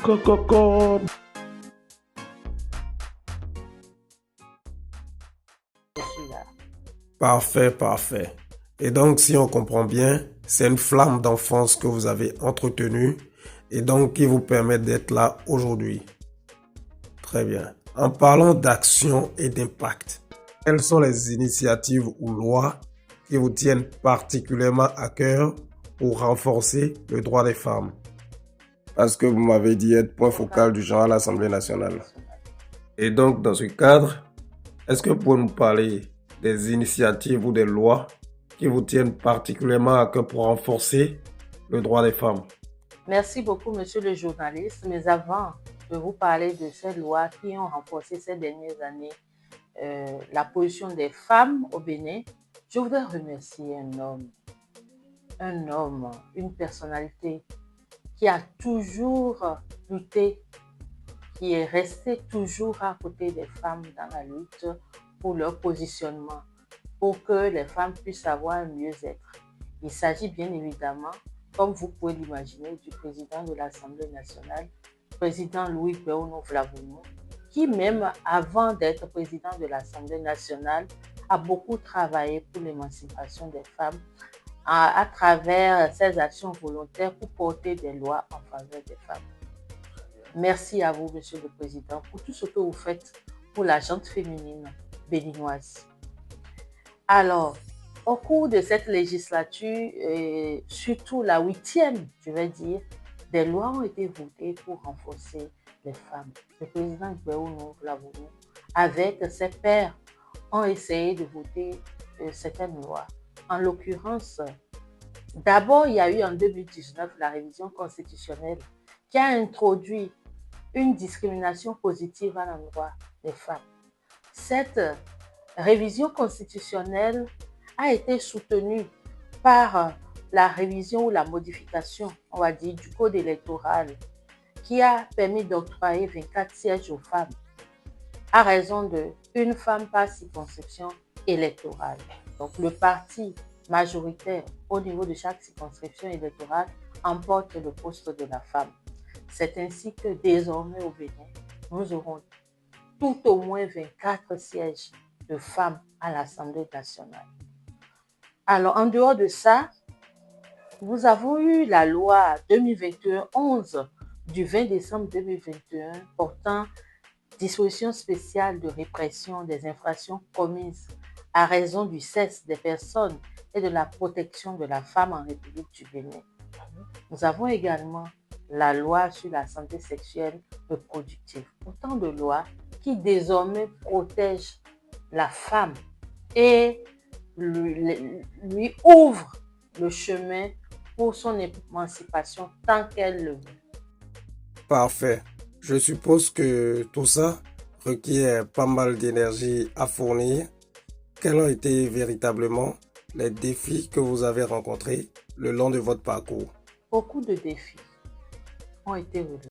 Coco. Je suis là. Parfait, parfait. Et donc, si on comprend bien, c'est une flamme d'enfance que vous avez entretenue et donc qui vous permet d'être là aujourd'hui. Très bien. En parlant d'action et d'impact, quelles sont les initiatives ou lois qui vous tiennent particulièrement à cœur pour renforcer le droit des femmes? Parce que vous m'avez dit être point focal du genre à l'Assemblée nationale. Et donc, dans ce cadre, est-ce que vous pouvez nous parler des initiatives ou des lois qui vous tiennent particulièrement à cœur pour renforcer le droit des femmes? Merci beaucoup, monsieur le journaliste. Mais avant de vous parler de ces lois qui ont renforcé ces dernières années la position des femmes au Bénin, je voudrais remercier un homme, une personnalité qui a toujours lutté, qui est resté toujours à côté des femmes dans la lutte pour leur positionnement, pour que les femmes puissent avoir un mieux-être. Il s'agit bien évidemment, comme vous pouvez l'imaginer, du président de l'Assemblée nationale, président Louis Béono Vlavono, qui même avant d'être président de l'Assemblée nationale, a beaucoup travaillé pour l'émancipation des femmes à travers ses actions volontaires pour porter des lois en faveur des femmes. Merci à vous, monsieur le président, pour tout ce que vous faites pour la gente féminine béninoise. Alors, au cours de cette législature, surtout la 8e, je vais dire, des lois ont été votées pour renforcer les femmes. Le président Béono Vlavono, avec ses pairs, ont essayé de voter certaines lois. En l'occurrence, d'abord, il y a eu en 2019 la révision constitutionnelle qui a introduit une discrimination positive à l'endroit des femmes. Cette révision constitutionnelle a été soutenue par la révision ou la modification, on va dire, du code électoral qui a permis d'octroyer 24 sièges aux femmes à raison d'une femme par circonscription électorale. Donc le parti majoritaire au niveau de chaque circonscription électorale emporte le poste de la femme. C'est ainsi que désormais au Bénin, nous aurons tout au moins 24 sièges de femmes à l'Assemblée nationale. Alors, en dehors de ça, nous avons eu la loi 2021-11 du 20 décembre 2021 portant dispositions spéciales de répression des infractions commises à raison du sexe des personnes et de la protection de la femme en République du Bénin. Nous avons également la loi sur la santé sexuelle reproductive. Autant de lois qui désormais protègent la femme et lui ouvrent le chemin pour son émancipation tant qu'elle le veut. Parfait. Je suppose que tout ça requiert pas mal d'énergie à fournir. Quels ont été véritablement les défis que vous avez rencontrés le long de votre parcours? Beaucoup de défis ont été relevés.